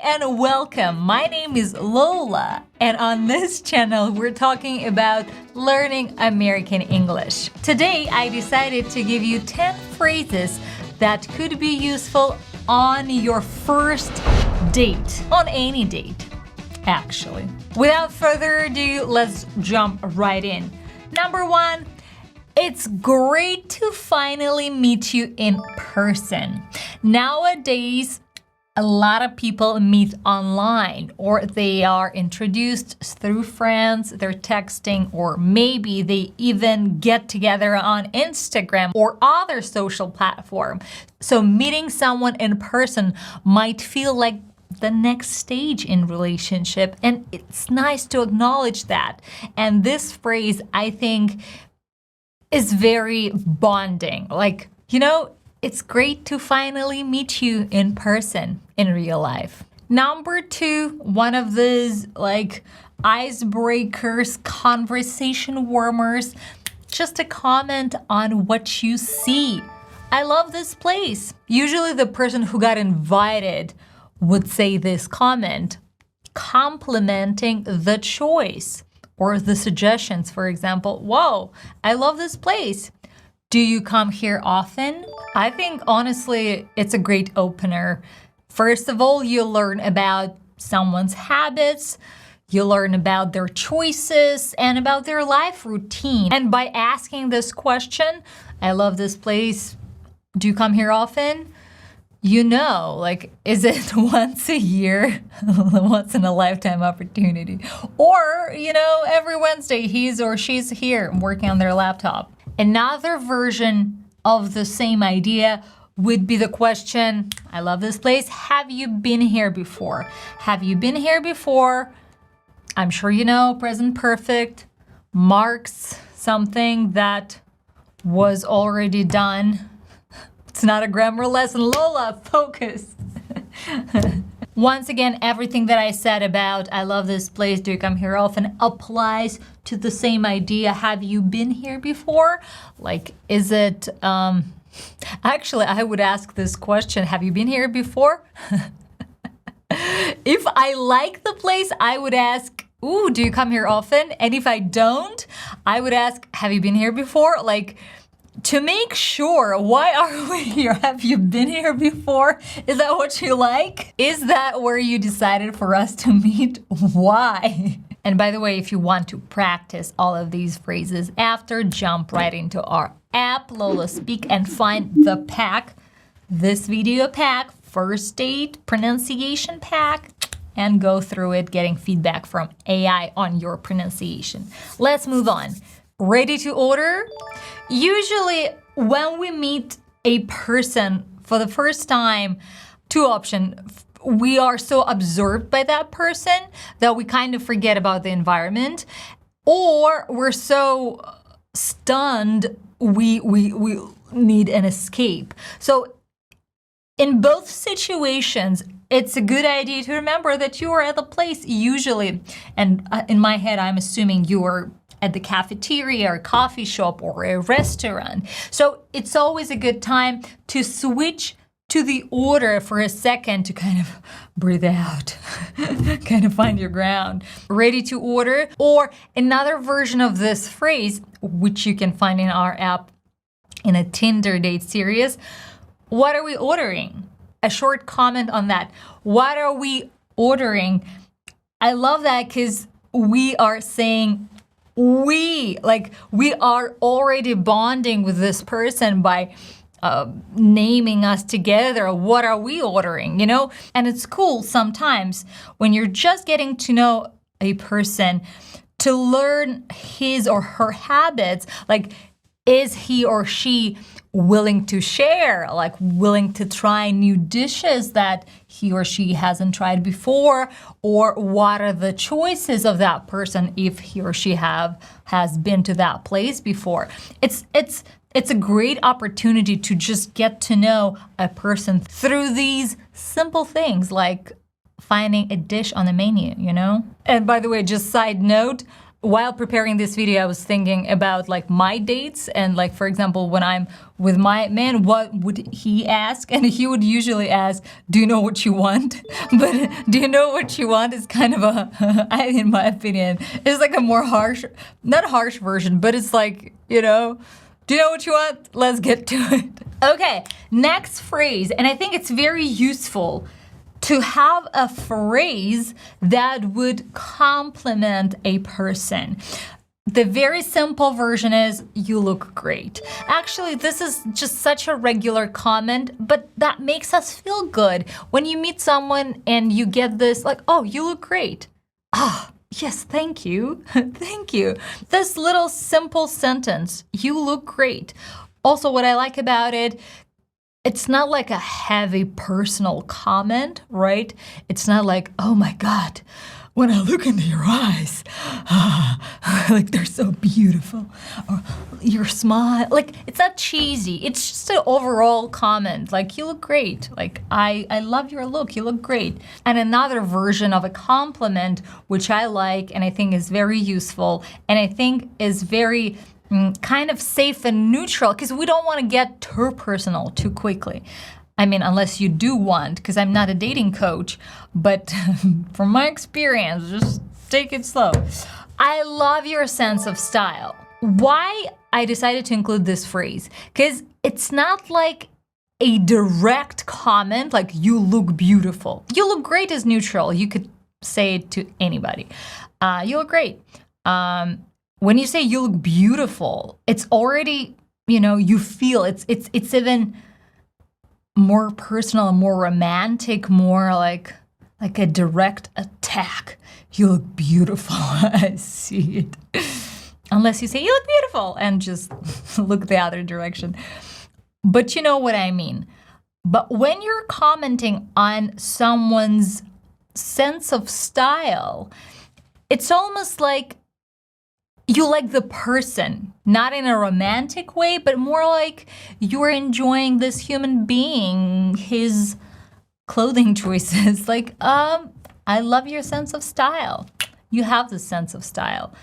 and welcome. My name is Lola, and on this channel, we're talking about learning American English. Today, I decided to give you 10 phrases that could be useful on your first date, on any date, actually. Without further ado, let's jump right in. Number 1. It's great to finally meet you in person. Nowadays, a lot of people meet online, or they are introduced through friends, they're texting, or maybe they even get together on Instagram or other social platform. So meeting someone in person might feel like the next stage in relationship, and it's nice to acknowledge that. And this phrase, I think, is very bonding. Like, you know, it's great to finally meet you in person in real life. Number 2, one of these like icebreakers, conversation warmers, just a comment on what you see. I love this place. Usually the person who got invited would say this comment, complimenting the choice or the suggestions. For example, whoa, I love this place. Do you come here often? I think honestly, it's a great opener. First of all, you learn about someone's habits, you learn about their choices and about their life routine. And by asking this question, I love this place, do you come here often? You know, like, is it once a year, once in a lifetime opportunity? Or, you know, every Wednesday he's or she's here working on their laptop. Another version of the same idea would be the question, I love this place, have you been here before? Have you been here before? I'm sure you know, present perfect marks something that was already done. It's not a grammar lesson. Lola, focus. Once again, everything that I said about I love this place, do you come here often, applies to the same idea. Have you been here before? Like, is it, actually, I would ask this question, have you been here before? If I like the place, I would ask, ooh, do you come here often? And if I don't, I would ask, have you been here before? Like, to make sure, why are we here? Have you been here before? Is that what you like? Is that where you decided for us to meet? Why? And by the way, if you want to practice all of these phrases after, jump right into our app, Lola Speak, and find the pack, this video pack, first date pronunciation pack, and go through it, getting feedback from AI on your pronunciation. Let's move on. Ready to order? Usually when we meet a person for the first time, two options. We are so absorbed by that person that we kind of forget about the environment, or we're so stunned we need an escape. So in both situations, it's a good idea to remember that you are at the place usually, and in my head, I'm assuming you are at the cafeteria or coffee shop or a restaurant. So it's always a good time to switch to the order for a second to kind of breathe out, kind of find your ground. Ready to order? Or another version of this phrase, which you can find in our app in a Tinder date series, what are we ordering? A short comment on that. What are we ordering? I love that because we are saying we are already bonding with this person by naming us together. What are we ordering, you know? And it's cool sometimes when you're just getting to know a person to learn his or her habits. Like, is he or she willing to share, like willing to try new dishes that he or she hasn't tried before? Or what are the choices of that person if he or she has been to that place before? It's a great opportunity to just get to know a person through these simple things like finding a dish on the menu, you know? And by the way, just side note, while preparing this video, I was thinking about like my dates and like, for example, when I'm with my man, what would he ask? And he would usually ask, do you know what you want? But do you know what you want is kind of a, in my opinion, it's like a more harsh, not harsh version, but it's like, you know, do you know what you want? Let's get to it. Okay, next phrase, and I think it's very useful to have a phrase that would compliment a person. The very simple version is, you look great. Actually, this is just such a regular comment, but that makes us feel good. When you meet someone and you get this, like, oh, you look great. Ah, yes, thank you. Thank you. This little simple sentence, you look great. Also, what I like about it, it's not like a heavy personal comment, right? It's not like, oh my God, when I look into your eyes, like they're so beautiful. Or your smile, like it's not cheesy. It's just an overall comment, like you look great. Like I love your look, you look great. And another version of a compliment, which I like and I think is very useful and I think is very kind of safe and neutral, because we don't want to get too personal too quickly. I mean, unless you do want, because I'm not a dating coach, but from my experience, just take it slow. I love your sense of style. Why I decided to include this phrase? Because it's not like a direct comment, like you look beautiful. You look great is neutral. You could say it to anybody. You look great. When you say you look beautiful, it's already, you know, you feel it's even more personal, more romantic, more like a direct attack. You look beautiful. I see it. Unless you say you look beautiful and just look the other direction. But you know what I mean. But when you're commenting on someone's sense of style, it's almost like you like the person, not in a romantic way, but more like you're enjoying this human being, his clothing choices. Like, I love your sense of style. You have this sense of style.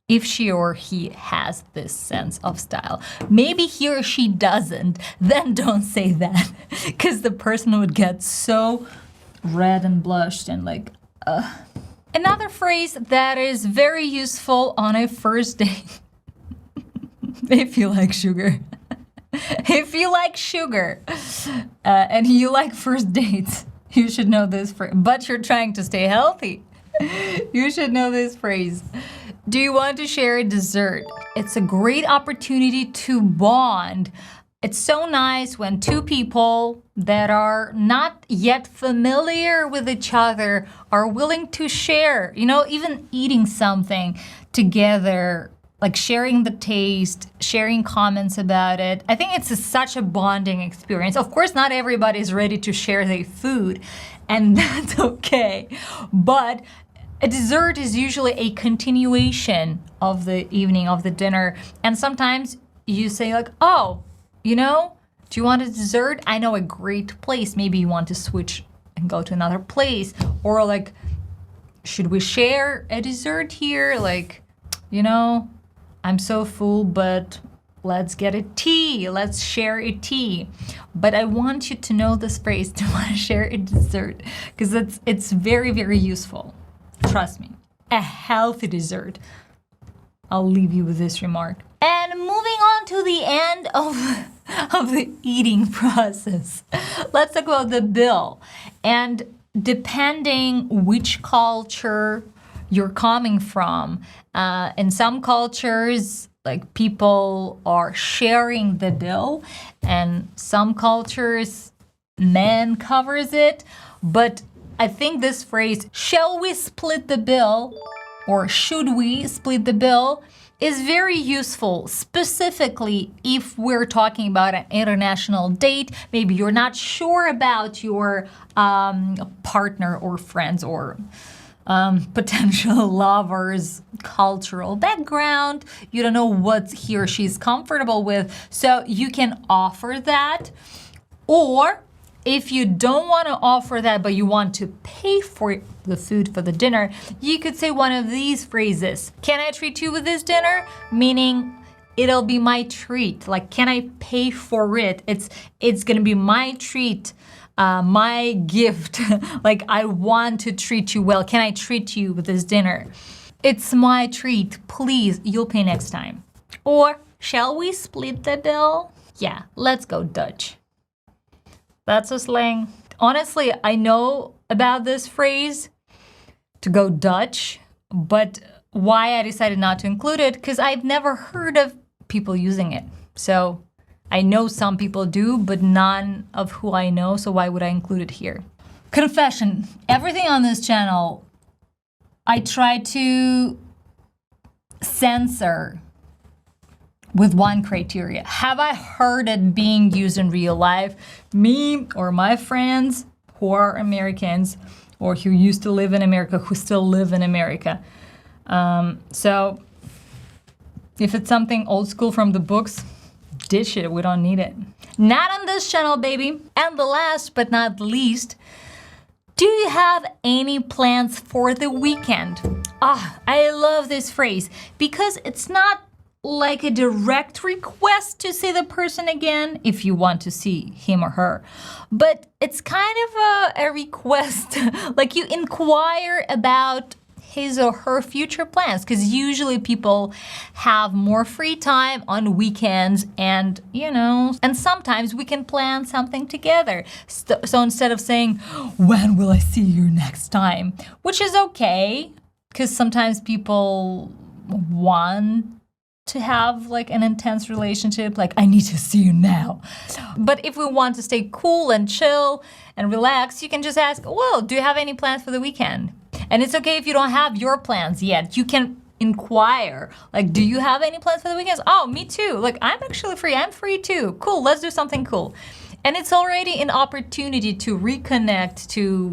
If she or he has this sense of style. Maybe he or she doesn't, then don't say that, because the person would get so red and blushed and like, Another phrase that is very useful on a first date. If you like sugar. If you like sugar and you like first dates, you should know this phrase. But you're trying to stay healthy. You should know this phrase. Do you want to share a dessert? It's a great opportunity to bond. It's so nice when two people that are not yet familiar with each other are willing to share, you know, even eating something together, like sharing the taste, sharing comments about it. I think it's such a bonding experience. Of course, not everybody is ready to share their food, and that's okay. But a dessert is usually a continuation of the evening, of the dinner. And sometimes you say like, oh, you know, do you want a dessert? I know a great place. Maybe you want to switch and go to another place. Or like, should we share a dessert here? Like, you know, I'm so full, but let's get a tea. Let's share a tea. But I want you to know this phrase, to want to share a dessert, because it's very, very useful. Trust me. A healthy dessert. I'll leave you with this remark. And moving on to the end of the eating process, let's talk about the bill. And depending which culture you're coming from, in some cultures, like people are sharing the bill, and some cultures, man covers it. But I think this phrase, shall we split the bill, or should we split the bill, is very useful, specifically if we're talking about an international date. Maybe you're not sure about your partner or friends or potential lovers' cultural background. You don't know what he or she's comfortable with, so you can offer that. Or If you don't want to offer that, but you want to pay for the food for the dinner, you could say one of these phrases. Can I treat you with this dinner? Meaning, it'll be my treat. Like, can I pay for it? It's gonna be my treat, my gift. Like, I want to treat you well. Can I treat you with this dinner? It's my treat. Please, you'll pay next time. Or, shall we split the bill? Yeah, let's go Dutch. That's a slang. Honestly, I know about this phrase, to go Dutch, but why I decided not to include it, because I've never heard of people using it. So I know some people do, but none of who I know, so why would I include it here? Confession, everything on this channel, I try to censor with one criteria. Have I heard it being used in real life? Me or my friends who are Americans or who used to live in America, who still live in America. So if it's something old school from the books, ditch it, we don't need it. Not on this channel, baby. And the last but not least, do you have any plans for the weekend? I love this phrase because it's not like a direct request to see the person again if you want to see him or her. But it's kind of a request, like you inquire about his or her future plans, because usually people have more free time on weekends and, and sometimes we can plan something together. So instead of saying, when will I see you next time? Which is okay, because sometimes people want to have like an intense relationship, like I need to see you now. But if we want to stay cool and chill and relax, you can just ask, well, do you have any plans for the weekend? And it's okay if you don't have your plans yet. You can inquire, like, do you have any plans for the weekends? Oh, me too. Like, I'm actually free. I'm free too. Cool, let's do something cool. And it's already an opportunity to reconnect, to,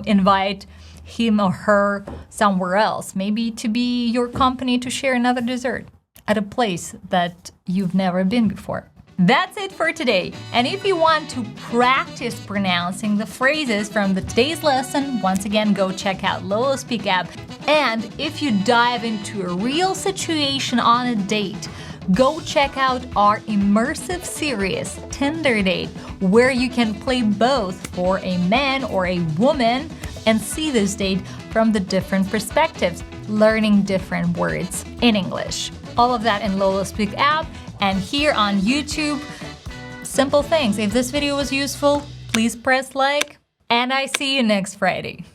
invite him or her somewhere else. Maybe to be your company to share another dessert at a place that you've never been before. That's it for today. And if you want to practice pronouncing the phrases from today's lesson, once again, go check out Lolo Speak app. And if you dive into a real situation on a date, go check out our immersive series, Tinder Date, where you can play both for a man or a woman and see this date from the different perspectives, learning different words in English. All of that in Lolo Speak app and here on YouTube. Simple things. If this video was useful, please press like, and I see you next Friday.